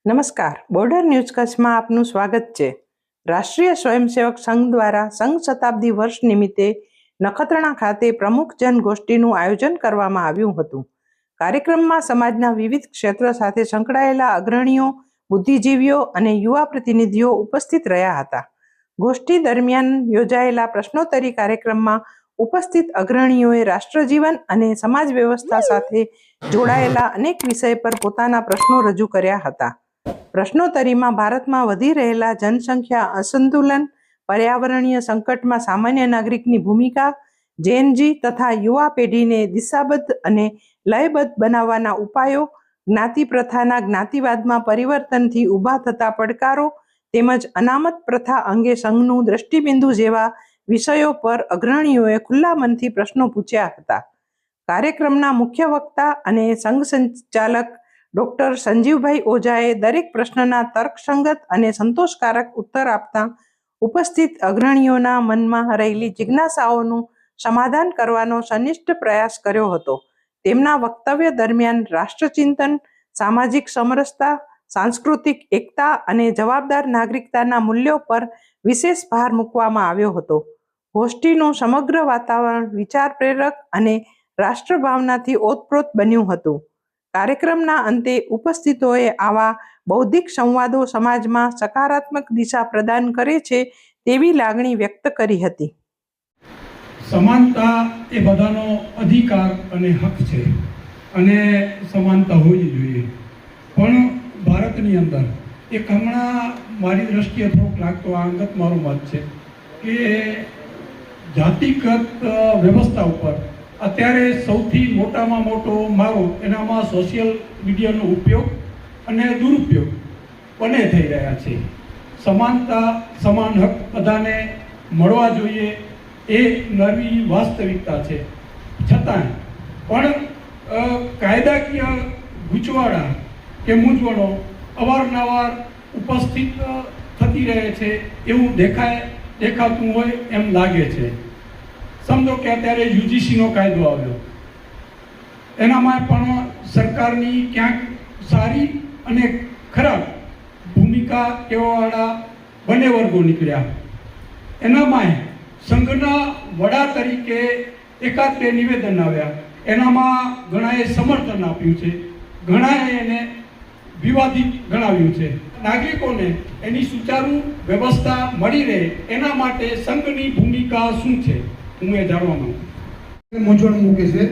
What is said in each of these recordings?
નમસ્કાર, border news કચ્છમાં આપનું સ્વાગત છે। રાષ્ટ્રીય સ્વયંસેવક સંઘ દ્વારા સંઘ શતાબ્દી વર્ષ નિમિત્તે નખત્રાણા ખાતે પ્રમુખ જનગોષ્ઠીનું આયોજન કરવામાં આવ્યું હતું। કાર્યક્રમમાં સમાજના વિવિધ ક્ષેત્ર સાથે સંકળાયેલા અગ્રણીઓ, બુદ્ધિજીવીઓ અને યુવા પ્રતિનિધિઓ ઉપસ્થિત રહ્યા હતા। ગોષ્ઠી દરમિયાન યોજાયેલા પ્રશ્નોત્તરી કાર્યક્રમમાં ઉપસ્થિત અગ્રણીઓએ રાષ્ટ્રજીવન અને સમાજ વ્યવસ્થા સાથે જોડાયેલા અનેક વિષય પર પોતાના પ્રશ્નો રજૂ કર્યા હતા। પ્રશ્નોત્તરીમાં ભારતમાં વધી રહેલા જનસંખ્યા અસંતુલન, પર્યાવરણીય સંકટમાં સામાન્ય નાગરિકની ભૂમિકા, જેનજી તથા યુવા પેઢીને દિશાબદ્ધ અને લયબદ્ધ બનાવવાના ઉપાયો, જ્ઞાતિ પ્રથાના જ્ઞાતિવાદમાં પરિવર્તનથી ઊભા થતા પડકારો તેમજ અનામત પ્રથા અંગે સંઘનું દ્રષ્ટિબિંદુ જેવા વિષયો પર અગ્રણીઓએ ખુલ્લા મનથી પ્રશ્નો પૂછ્યા હતા। કાર્યક્રમના મુખ્ય વક્તા અને સંઘ સંચાલક ડોક્ટર સંજીવભાઈ ઓઝાએ દરેક પ્રશ્નના તર્કસંગત અને સંતોષકારક ઉત્તર આપતા ઉપસ્થિત અગ્રણીઓના મનમાં રહેલી જિજ્ઞાસાઓનું સમાધાન કરવાનો સનિષ્ઠ પ્રયાસ કર્યો હતો। તેમના વક્તવ્ય દરમિયાન રાષ્ટ્રચિંતન, સામાજિક સમરસતા, સાંસ્કૃતિક એકતા અને જવાબદાર નાગરિકતાના મૂલ્યો પર વિશેષ ભાર મૂકવામાં આવ્યો હતો। ગોષ્ઠીનું સમગ્ર વાતાવરણ વિચાર પ્રેરક અને રાષ્ટ્રભાવનાથી ઓતપ્રોત બન્યું હતું। કાર્યક્રમના અંતે ઉપસ્થિતોએ આવા બૌદ્ધિક સંવાદો સમાજમાં સકારાત્મક દિશા પ્રદાન કરે છે તેવી લાગણી વ્યક્ત કરી હતી। સમાનતા એ બધાનો અધિકાર અને હક છે અને સમાનતા હોવી જોઈએ, પણ ભારતની અંદર એક હમણાં મારી દ્રષ્ટિએ થોડોક લાગતો અંગત મારો મત છે કે જાતિગત વ્યવસ્થા ઉપર અત્યારે સૌથી મોટામાં મોટો મારો એનામાં સોશિયલ મીડિયાનો ઉપયોગ અને દુરુપયોગ બંને થઈ રહ્યા છે। સમાનતા, સમાન હક બધાને મળવા જોઈએ એ નવી વાસ્તવિકતા છે, છતાંય પણ કાયદાકીય ગૂંચવાડા કે મૂંઝવણો અવારનવાર ઉપસ્થિત થતી રહે છે એવું દેખાતું હોય એમ લાગે છે। સમજો કે અત્યારે યુજીસીનો કાયદો આવ્યો, એનામાં પણ સરકારની ક્યાંક સારી અને ખરાબ ભૂમિકા કહેવાવાળા બંને વર્ગો નીકળ્યા। એનામાં સંઘના વડા તરીકે એકાદ બે નિવેદન આવ્યા, એનામાં ઘણાએ સમર્થન આપ્યું છે, ઘણાએ એને વિવાદિત ગણાવ્યું છે। નાગરિકોને એની સુચારુ વ્યવસ્થા મળી રહે એના માટે સંઘની ભૂમિકા શું છે હું એ જાણવા માંગુ છું। મૂંઝવણ મૂકે છે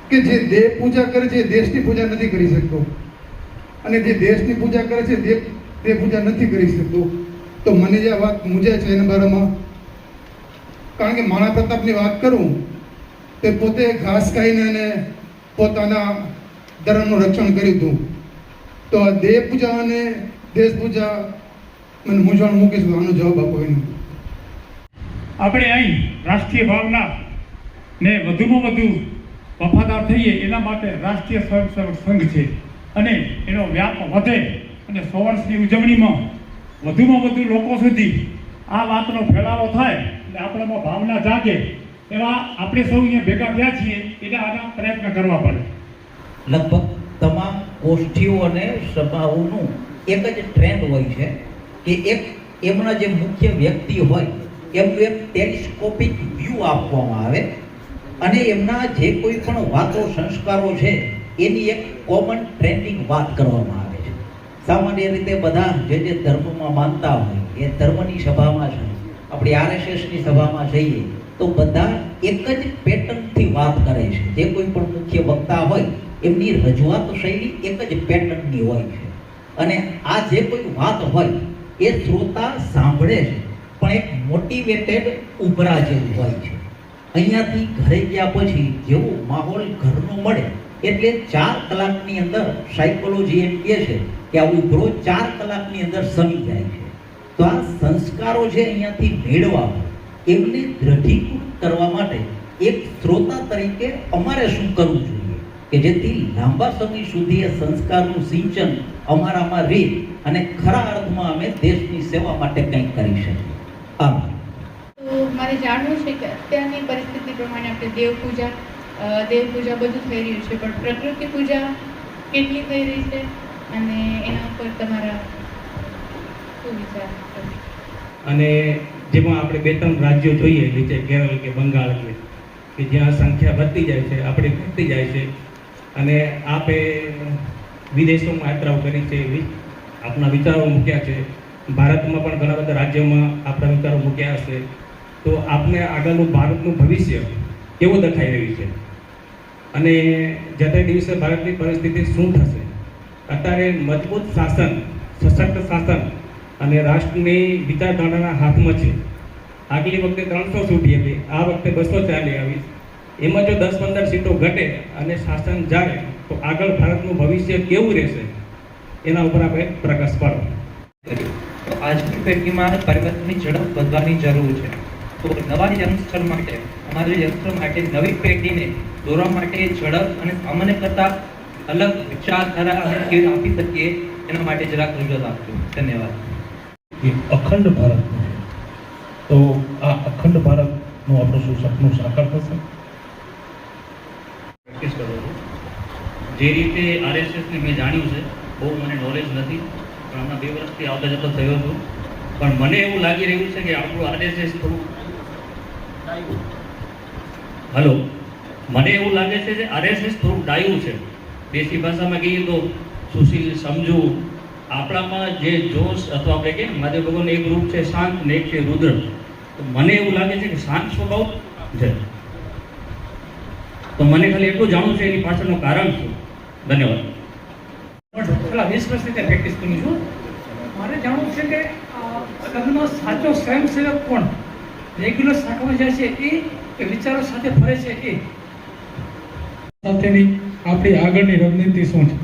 કે જે દેવ પૂજા કરે છે દેશની પૂજા નથી કરી શકતો, અને જે દેશની પૂજા કરે છે દેવ પૂજા નથી કરી શકતો। તો મને જે વાત મૂંઝાય છે એના બારામાં, કારણ કે મહારાણા પ્રતાપની વાત કરું તે પોતે ઘાસ ખાઈને અને પોતાના ધર્મનું રક્ષણ કર્યું હતું, તો આ દેવ પૂજા અને દેશ પૂજા મને મૂંઝવણ મૂકે છે। આનો જવાબ આપો એનો। આપણે અહીં રાષ્ટ્રીય ભાવના ને વધુમાં વધુ વફાદાર થઈએ એના માટે રાષ્ટ્રીય સ્વયંસેવક સંઘ છે અને એનો વ્યાપ વધે અને 100 વર્ષની ઉજવણીમાં વધુમાં વધુ લોકો સુધી આ વાતનો ફેલાવો થાય એટલે આપણામાં ભાવના જાગે એવા આપણે સૌ અહીંયા ભેગા થયા છીએ એટલે આના પ્રયત્ન કરવા પડે। લગભગ તમામ ગોષ્ઠીઓ અને સભાઓનું એક જ ટ્રેન્ડ હોય છે કે એક એમના જે મુખ્ય વ્યક્તિ હોય એમનું એક ટેલિસ્કોપિક વ્યૂ આપવામાં આવે અને એમના જે કોઈ પણ વાતો સંસ્કારો છે એની એક કોમન ટ્રેન્ડિંગ વાત કરવામાં આવે છે। સામાન્ય રીતે બધા જે ધર્મમાં માનતા હોય એ ધર્મની સભામાં છે, આપણી આરએસએસની સભામાં જઈએ તો બધા એક જ પેટર્નથી વાત કરે છે। જે કોઈ પણ મુખ્ય વક્તા હોય એમની રજૂઆત શૈલી એક જ પેટર્નની હોય છે અને આ જે કોઈ વાત હોય એ શ્રોતા સાંભળે છે પણ એક મોટિવેટેડ ઉભરા જેવું હોય છે। અહીંયાથી ઘરે ગયા પછી જેવો માહોલ ઘરનો મળે એટલે 4 કલાકની અંદર સાયકોલોજી એમ કહે છે કે આ ઉભરો 4 કલાકની અંદર સમી જાય છે। તો આ સંસ્કારો જે અહીંયાથી મેળવા એમને દ્રઢીકૃત કરવા માટે એક શ્રોતા તરીકે અમારે શું કરવું જોઈએ કે જેથી લાંબા સમય સુધી એ સંસ્કારનું સિંચન અમારામાં રહે અને ખરા અર્થમાં અમે દેશની સેવા માટે કંઈક કરી શકીએ। આભાર। તો મારે જાણવું છે કે અત્યારની પરિસ્થિતિ પ્રમાણે આપણે દેવ પૂજા બધું થઈ રહ્યું છે, પણ પ્રકૃતિ પૂજા કેટલી થઈ રહી છે અને એના ઉપર તમારા શું વિચાર છે? અને જેમાં આપણે 2-3 રાજ્યો જોઈએ નીચે કેરળ કે બંગાળ કે જ્યાં સંખ્યા વધતી જાય છે, આપણે ઘટતી જાય છે. અને આપે વિદેશોમાં યાત્રાઓ કરી છે, આપણા વિચારો મૂક્યા છે. ભારતમાં પણ ઘણા બધા રાજ્યોમાં આપણા વિચારો મૂક્યા હશે. તો આપને આગળનું ભારતનું ભવિષ્ય કેવું દેખાઈ રહ્યું છે અને જતે દિવસે ભારતની પરિસ્થિતિ શું થશે? અત્યારે મજબૂત શાસન, સશક્ત શાસન અને રાષ્ટ્રની વિચારધારાના હાથમાં છે. આગલી વખતે 300 સીટ હતી, આ વખતે 240 આવી. એમાં જો 10-15 સીટો ઘટે અને શાસન જાય તો આગળ ભારતનું ભવિષ્ય કેવું રહેશે એના ઉપર આપણે પ્રકાશ પાડો. તો આજની પેઢીમાં પરિવર્તનની ઝડપ વધવાની જરૂર છે. તો નવા યંગસ્ટર માટે, અમારા યંગસ્ટર માટે નવી પેઢીને દોરવા માટે ઝડપ અને સામાન્ય કરતાં અલગ વિચારધારા અમે કેવી આપી શકીએ એના માટે જરાક રજૂઆત આપજો. ધન્યવાદ. કે અખંડ ભારતનું, તો આ અખંડ ભારતનું આપણું શું સપનું સાકાર થશે? પ્રેક્ટિસ કરું છું. જે રીતે આરએસએસને મેં જાણ્યું છે, બહુ મને નોલેજ નથી, પણ હમણાં 2 વર્ષથી આવતા જતો થયો છું. પણ મને એવું લાગી રહ્યું છે કે આપણું આરએસએસ થોડું મને એવું લાગે છે કે આરએસએસ થોડુંક ડાયું છે. દેશી ભાષામાં કહીએ તો સુશીલ, સમજુ. આપણામાં જે જોશ અથવા આપણે કહીએ ને મહાદેવ ભગવાનનું એક રૂપ છે શાંત ને એક છે રુદ્ર. તો મને એવું લાગે છે કે શાંત સ્વભાવ છે. તો મને ખાલી એટલું જાણવું છે એની પાછળનું કારણ શું. ધન્યવાદ. છેલ્લા 20 વર્ષથી ત્યાં પ્રેક્ટિસ કરું છું. મારે જાણવું છે કે સંઘનો સાચો સ્વયંસેવક કોણ? રેગ્યુલર શાખામાં જાય છે એ કે વિચારો સાથે ફરે છે એ? સાથેની આપણી આગળની રણનીતિ શું છે?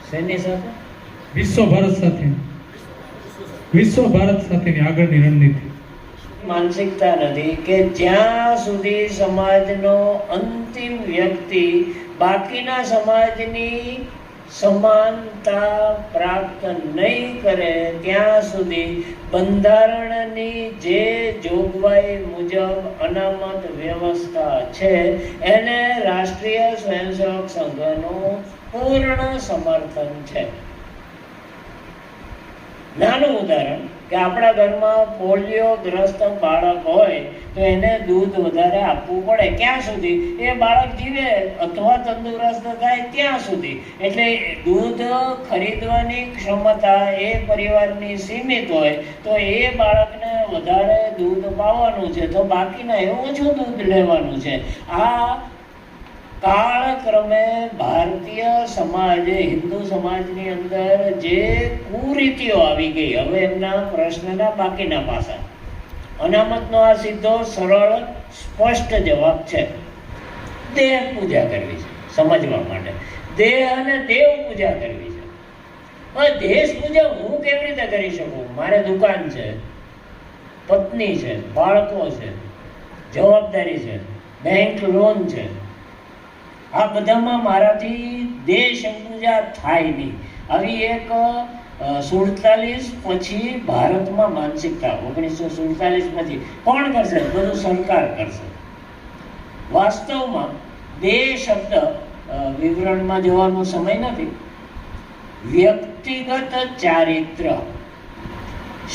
શેની સાથે? વિશ્વ ભારત સાથેની આગળની રણનીતિ. માનસિકતા નથી કે જ્યાં સુધી સમાજનો અંતિમ વ્યક્તિ બાકીના સમાજની સમાનતા પ્રાપ્ત નહીં કરે ત્યાં સુધી બંધારણની જે જોગવાઈ મુજબ અનામત વ્યવસ્થા છે એને રાષ્ટ્રીય સ્વયંસેવક સંઘનું પૂર્ણ સમર્થન છે. નાનું ઉદાહરણ કે આપણા ઘરમાં પોલિયોગ્રસ્ત બાળક હોય તો એને દૂધ વધારે આપવું પડે. ક્યાં સુધી? એ બાળક જીવે અથવા તંદુરસ્ત થાય ત્યાં સુધી. એટલે દૂધ ખરીદવાની ક્ષમતા એ પરિવારની સીમિત હોય તો એ બાળકને વધારે દૂધ પાવાનું છે, તો બાકીના એ ઓછું દૂધ લેવાનું છે. આ કાળક્રમે ભારતીય સમાજ, હિન્દુ સમાજની અંદર જે કુરીતિઓ આવી ગઈ, હવે એમના પ્રશ્નના બાકીના પાસા. અનામતનો આ સીધો, સરળ, સ્પષ્ટ જવાબ છે. દેહ પૂજા કરવી છે. સમજવા માટે દેહ અને દેવ પૂજા કરવી છે. હવે દેશ પૂજા હું કેવી રીતે કરી શકું? મારે દુકાન છે, પત્ની છે, બાળકો છે, જવાબદારી છે, બેંક લોન છે. આ બધામાં મારાથી દેશ પૂજા થાય નહીં. આવી એક 47 પછી ભારતમાં માનસિકતા, 1947 પછી કોણ કરશે? બધું સરકાર કરશે. વાસ્તવમાં દેહ શબ્દ વિવરણમાં જવાનો સમય નથી. વ્યક્તિગત ચારિત્ર,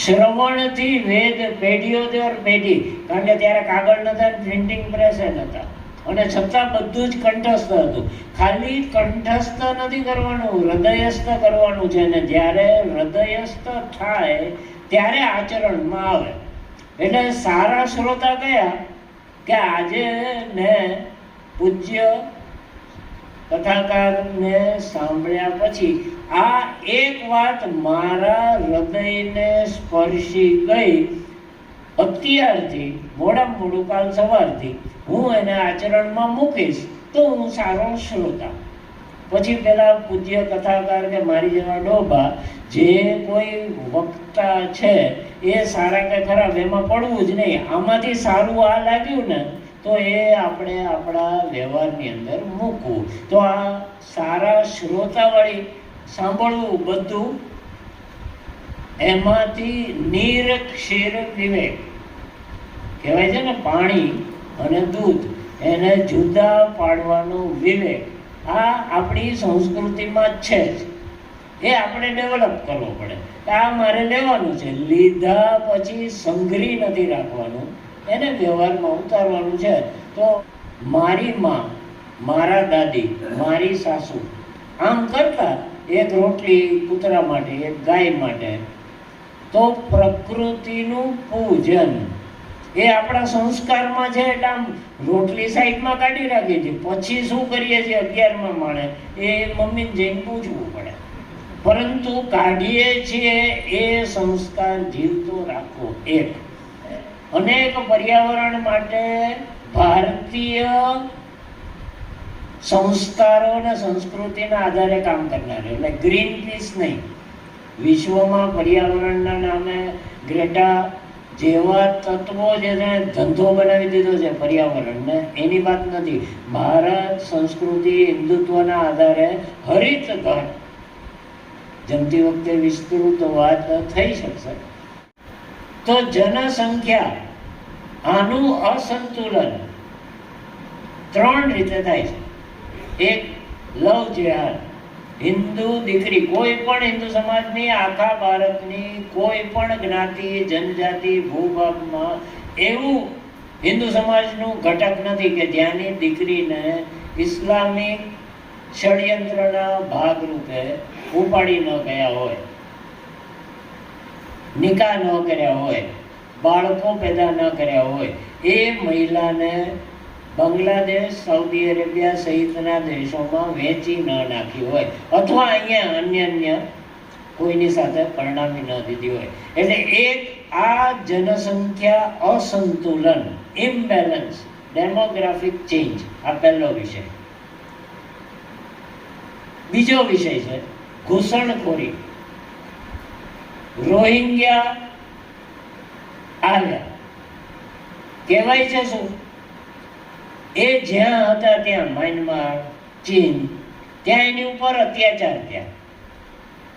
શ્રવણથી વેદ, પેઢીઓદર પેઢી, કારણ કે ત્યારે કાગળ નતા, પ્રિન્ટિંગ પ્રેસ નતા, અને છતાં બધું જ કંઠસ્થ હતું. ખાલી કંઠસ્થ નથી કરવાનું, હૃદયસ્થ કરવાનું છે. અને જ્યારે હૃદયસ્થ થાય ત્યારે આચરણમાં આવે. એટલે સારા શ્રોતા કયા કે આજે મેં પૂજ્ય કથાકારને સાંભળ્યા પછી આ એક વાત મારા હૃદયને સ્પર્શી ગઈ, અત્યારથી મોડામાં મોડું કાલ સવારથી હું એને આચરણમાં મૂકીશ તો હું સારો શ્રોતા. પછી પેલા પૂજ્ય કથાકાર કે મારી જેવા ડોબા જે કોઈ વક્તા છે એ સારા કે ખરાબ એમાં પડવું જ નહીં. આમાંથી સારું આ લાગ્યું ને તો એ આપણે આપણા વ્યવહારની અંદર મૂકવું. તો આ સારા શ્રોતાવાળી સાંભળવું બધું, એમાંથી નિરક્ષીર વિવેક કહેવાય છે ને, પાણી અને દૂધ એને જુદા પાડવાનો વિવેક, આ આપણી સંસ્કૃતિમાં છે જ. એ આપણે ડેવલપ કરવો પડે. આ મારે લેવાનું છે, લીધા પછી સંઘરી નથી રાખવાનું, એને વ્યવહારમાં ઉતારવાનું છે. તો મારી માં, મારા દાદી, મારી સાસુ આમ કરતા, એક રોટલી કૂતરા માટે, એક ગાય માટે. તો પ્રકૃતિનું પૂજન એ આપણા સંસ્કારમાં છે. એટલે આમ રોટલી સાઈડમાં કાઢી રાખીએ છીએ, પછી શું કરીએ છીએ 11મા માળે એ મમ્મીને જઈને પૂછવું પડે. પરંતુ કાઢીએ છીએ એ સંસ્કાર જીવતો રાખવો. એક અનેક પર્યાવરણ માટે ભારતીય સંસ્કારો અને સંસ્કૃતિના આધારે કામ કરનાર, એટલે ગ્રીન પીસ નહીં. વિશ્વમાં પર્યાવરણના નામે ગ્રેટા જેવા તત્વો જેને ધંધો બનાવી દીધો છે પર્યાવરણને, એની વાત નથી. ભારત સંસ્કૃતિ હિન્દુત્વના આધારે હરિત ઘાટ જમતી વખતે વિસ્તૃત વાત થઈ શકશે. તો જનસંખ્યા આનું અસંતુલન 3 રીતે થાય છે. એક, લવ જેહાદ. હિન્દુ દીકરી, કોઈ પણ હિન્દુ સમાજની, આખા ભારતની કોઈ પણ જ્ઞાતિ, જનજાતિ, ભૂભાગમાં એવું હિન્દુ સમાજનું ઘટક નથી કે જ્યાંની દીકરીને ઇસ્લામિક ષડયંત્રના ભાગરૂપે ઉપાડી ન ગયા હોય, નિકાહ ન કર્યા હોય, બાળકો પેદા ન કર્યા હોય. એ મહિલાને બાંગ્લાદેશ, સાઉદી અરેબિયા સહિતના દેશોમાં વેચી ન નાખી હોય, અથવા અહીંયા અન્ય કોઈની સાથે પરણાવી ન દીધી હોય. એટલે એક આ જનસંખ્યા અસંતુલન, ઇમ્બેલેન્સ, ડેમોગ્રાફિક ચેન્જ, આ પહેલો વિષય. બીજો વિષય છે ઘૂસણખોરી. રોહિંગ્યા આવ્યા, કહેવાય છે શું, એ જ્યાં હતા ત્યાં મ્યાનમાર, ચીન, ત્યાં એની ઉપર અત્યાચાર થયા.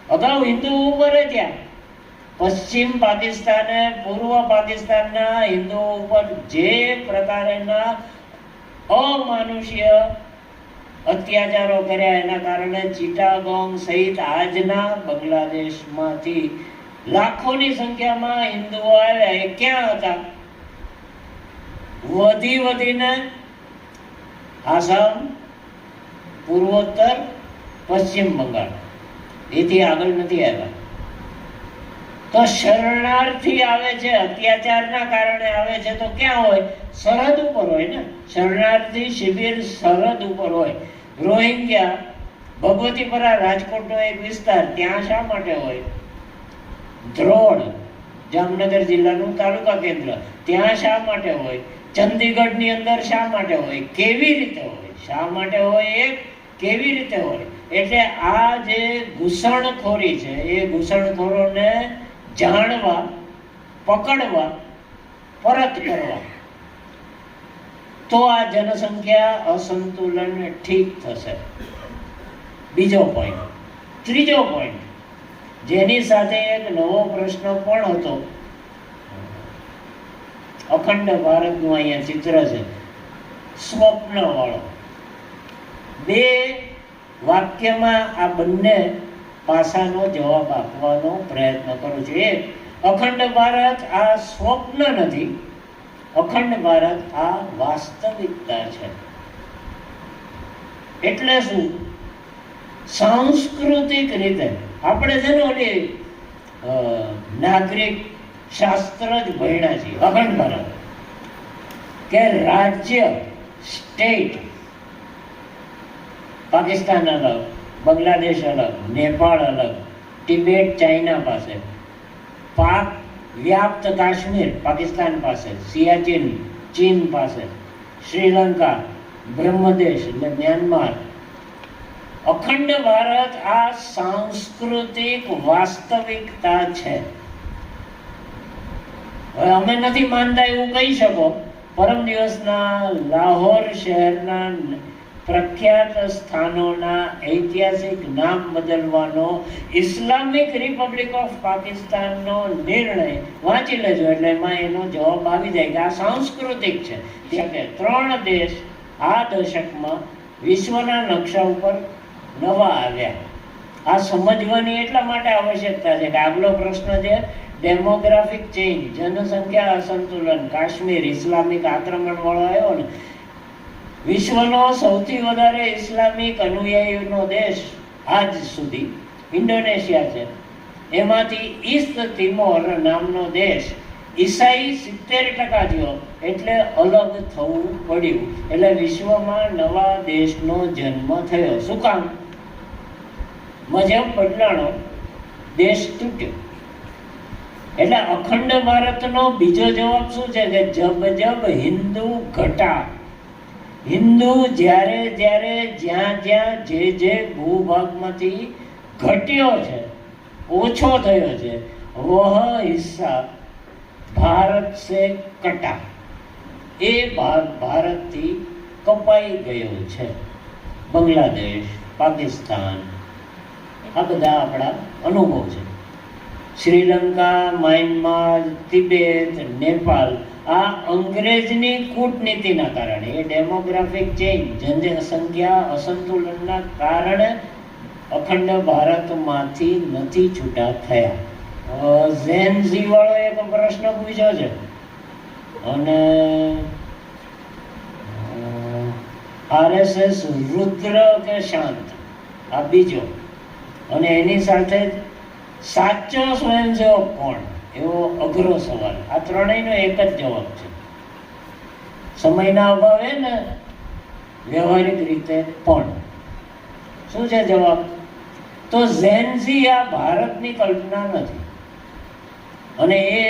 અગાઉ હિન્દુ ઉપર થયા. પશ્ચિમ પાકિસ્તાને પૂર્વ પાકિસ્તાનના હિન્દુઓ ઉપર જે પ્રકારના અમાનુષીય અત્યાચારો કર્યા, એના કારણે ચિટાગોંગ સહિત આજના બાંગ્લાદેશમાંથી લાખોની સંખ્યામાં હિન્દુઓ આવ્યા. એ ક્યાં હતા? વધીને આસામ, પૂર્વોત્તર, પશ્ચિમ બંગાળ, એથી આગળ નથી આવ્યા. તો શરણાર્થી આવે છે, અત્યાચારના કારણે આવે છે, તો ક્યાં હોય? સરહદ ઉપર હોય ને. શરણાર્થી શિબિર સરહદ ઉપર હોય. રોહિંગ્યા ભગવતીપરા, રાજકોટનો એક વિસ્તાર, ત્યાં શા માટે હોય? ધ્રોળ, જામનગર જિલ્લાનું તાલુકા કેન્દ્ર, ત્યાં શા માટે હોય? ચંદીગઢની અંદર શા માટે હોય? કેવી રીતે હોય? શા માટે હોય? એક કેવી રીતે હોય? એટલે આ જે ઘૂસણખોરી છે, એ ઘૂસણખોરોને જાણવા, પકડવા, પરત કરવા, તો આ જનસંખ્યા અસંતુલન ઠીક થશે. બીજો પોઈન્ટ. ત્રીજો પોઈન્ટ, જેની સાથે એક નવો પ્રશ્ન પણ હતો. અખંડ ભારતનું અહીંયા ચિત્ર છે, સ્વપ્ન વાળો. 2 વાક્યમાં આ બંને પાસાનો જવાબ આપવાનો પ્રયત્ન કરું છું. એક, અખંડ ભારત આ સ્વપ્ન નથી, અખંડ ભારત આ વાસ્તવિકતા છે. એટલે શું? સાંસ્કૃતિક રીતે આપણે છે ને ઓલી નાગરિક શાસ્ત્ર જ ભણ્યા છીએ. અખંડ ભારત કે રાજ્ય, સ્ટેટ, પાકિસ્તાન અલગ, બાંગ્લાદેશ અલગ, નેપાળ અલગ, તિબેટ ચાઇના પાસે, પાક વ્યાપ્ત કાશ્મીર પાકિસ્તાન પાસે, સિયાચીન ચીન પાસે, શ્રીલંકા, બ્રહ્મદેશ એટલે મ્યાનમાર. અખંડ ભારત આ સાંસ્કૃતિક વાસ્તવિકતા છે. હવે અમે નથી માનતા એવું કહી શકો. પરમ દિવસના લાહોર શહેરના પ્રખ્યાત સ્થાનોના ઐતિહાસિક નામ બદલવાનો ઇસ્લામિક રિપબ્લિક ઓફ પાકિસ્તાનનો નિર્ણય વાંચી લેજો, એટલે એમાં એનો જવાબ આવી જાય કે આ સાંસ્કૃતિક છે. કે 3 દેશ આ દશકમાં વિશ્વના નકશા ઉપર નવા આવ્યા. આ સમજવાની એટલા માટે આવશ્યકતા છે કે આગલો પ્રશ્ન છે ડેમોગ્રાફિક ચેન્જ, જનસંખ્યા અસંતુલન, કાશ્મીર ઇસ્લામિક આક્રમણ વાળો આવ્યો ને, વિશ્વનો સૌથી વધારે ઇસ્લામિક અનુયાયીનો દેશ આજ સુધી ઇન્ડોનેશિયા છે. એમાંથી ઈસ્ટ તિમોર નામનો દેશ ઈસાઈ 70% થયો, એટલે અલગ થવું પડ્યું. એટલે વિશ્વમાં નવા દેશનો જન્મ થયો. શું કામ? મજહબ બદલાણો, દેશ તૂટ્યો. એટલે અખંડ ભારતનો બીજો જવાબ શું છે કે જબ જબ હિન્દુ ઘટા. હિન્દુ જ્યારે જ્યારે જ્યાં જ્યાં જે ભૂભાગમાંથી ઘટ્યો છે, ઓછો થયો છે, વહ હિસ્સા ભારત સે કટા, એ ભાગ ભારતથી કપાઈ ગયો છે. બાંગ્લાદેશ, પાકિસ્તાન, આ બધા આપણા અનુભવ છે. શ્રીલંકા, મ્યાનમાર, તિબેટ, નેપાલ, આ અંગ્રેજની કૂટનીતિના કારણે, એ ડેમોગ્રાફિક ચેન્જ, જનસંખ્યા અસંતુલનના કારણે અખંડ ભારતમાંથી નથી છૂટા થયા. ઝેનઝી વાળો એક પ્રશ્ન પૂછ્યો છે, અને આરએસએસ રુદ્ર કે શાંત, આ બીજો. અને એની સાથે સાચો સ્વયંસેવક કોણ, એવો અઘરો સવાલ. આ ત્રણેયનો એક જ જવાબ છે. સમયના અભાવે ને વ્યવહારિક રીતે પણ શું છે જવાબ? તો ઝેનઝી આ ભારતની કલ્પના નથી. અને એ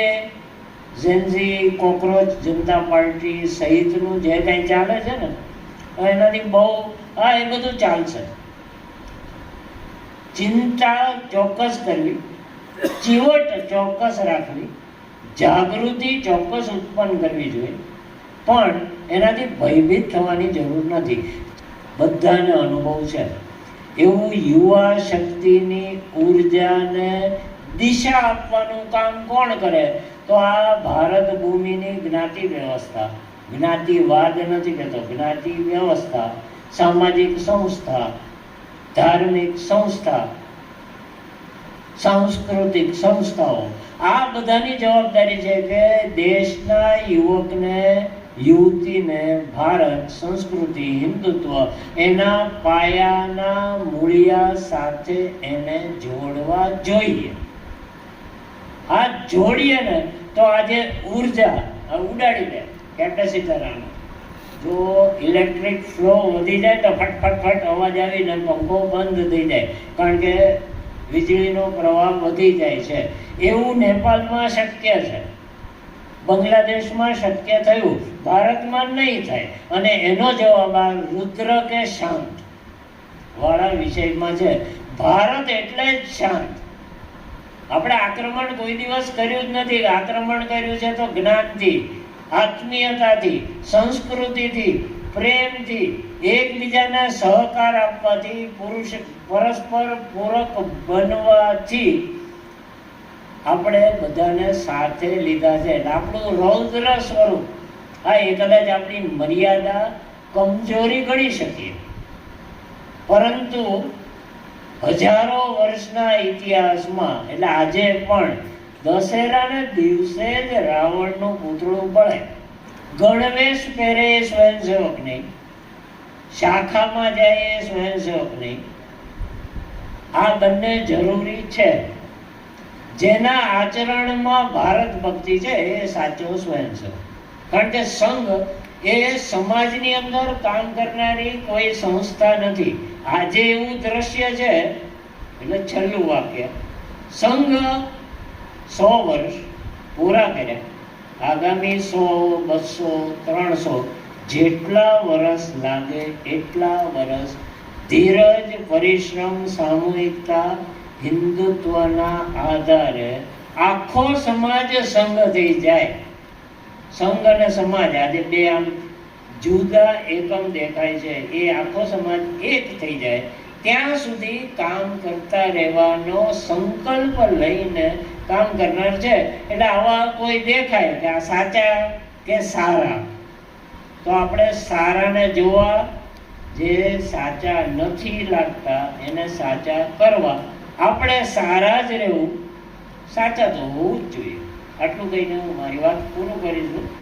ઝેનઝી, કોકરોચ જનતા પાર્ટી સહિતનું જે કંઈ ચાલે છે ને, એનાથી બહુ એ બધું ચાલશે. ચિંતા ચોક્કસ કરવી, ચીવટ ચોક્કસ રાખવી, જાગૃતિ ચોક્કસ ઉત્પન્ન કરવી જોઈએ, પણ એનાથી ભયભીત થવાની જરૂર નથી. બધાને અનુભવ છે. એવું યુવા શક્તિની ઉર્જાને દિશા આપવાનું કામ કોણ કરે? તો આ ભારત ભૂમિની જ્ઞાતિ વ્યવસ્થા, જ્ઞાતિવાદ નથી કહેતો, જ્ઞાતિ વ્યવસ્થા, સામાજિક સંસ્થા, ધાર્મિક સંસ્થા, સાંસ્કૃતિક સંસ્થાઓ, આ બધાની જવાબદારી છે કે દેશના યુવકને, યુવતીને ભારત સંસ્કૃતિ, હિન્દુત્વ, એના પાયાના મૂળિયા સાથે એને જોડવા જોઈએ. આ જોડીએ ને તો આજે ઉર્જા ઉડાડી દે કેપેસિટર. આનો જો ઇલેક્ટ્રિક ફ્લો વધી જાય તો ફટ અવાજ આવીને પંખો બંધ થઈ જાય, કારણ કે વીજળીનો પ્રવાહ વધી જાય છે. એવું નેપાળમાં શક્ય છે, બાંગ્લાદેશમાં શક્ય થયું, ભારતમાં નહીં થાય. અને એનો જવાબ આ રુદ્ર કે શાંત વાળા વિષયમાં છે. ભારત એટલે જ શાંત. આપણે આક્રમણ કોઈ દિવસ કર્યું જ નથી. આક્રમણ કર્યું છે તો જ્ઞાનથી, આત્મીયતાથી, સંસ્કૃતિથી, પ્રેમથી, એકબીજાને સહકાર આપવાથી, પરસ્પર પૂરક બનવાથી આપણે બધાને સાથે લીધા છે. આપણું રૌદ્ર સ્વરૂપ એ કદાચ આપણી મર્યાદા, કમજોરી ગણી શકીએ, પરંતુ હજારો વર્ષના ઇતિહાસમાં, એટલે આજે પણ દશેરાના દિવસે જ રાવણનું પૂતળું બળે, ગણવેશ પહેરે એ સ્વયંસેવક નહીં, શાખામાં જાય એ સ્વયંસેવક નહીં. આ બંને જરૂરી છે. જેના આચરણમાં ભારત ભક્તિ છે એ સાચો સ્વયંસેવક. કારણ કે સંઘ એ સમાજની અંદર કામ કરનારી કોઈ સંસ્થા નથી. આજે એવું દ્રશ્ય છે, એટલે છેલ્લું વાક્ય, સંઘ 100 વર્ષ પૂરા કર્યા, આગામી 100, 200, 300 જેટલા વર્ષ લાગે એટલા વર્ષ ધીરજ, પરિશ્રમ, સામૂહિકતા, હિન્દુત્વના આધારે આખો સમાજ સંઘ થઈ જાય. સંઘ અને સમાજ આજે બે આમ જુદા એકમ દેખાય છે, એ આખો સમાજ એક થઈ જાય ત્યાં સુધી કામ કરતા રહેવાનો સંકલ્પ લઈને કામ કરનાર છે. એટલે આવા કોઈ દેખાય કે આ સાચા કે સારા, તો આપણે સારાને જોવા જે સાચા નથી લાગતા એને સાચા કરવા. આપણે સારા જ રહેવું, સાચા તો હોવું જ જોઈએ. આટલું કહીને હું મારી વાત પૂરું કરીશું.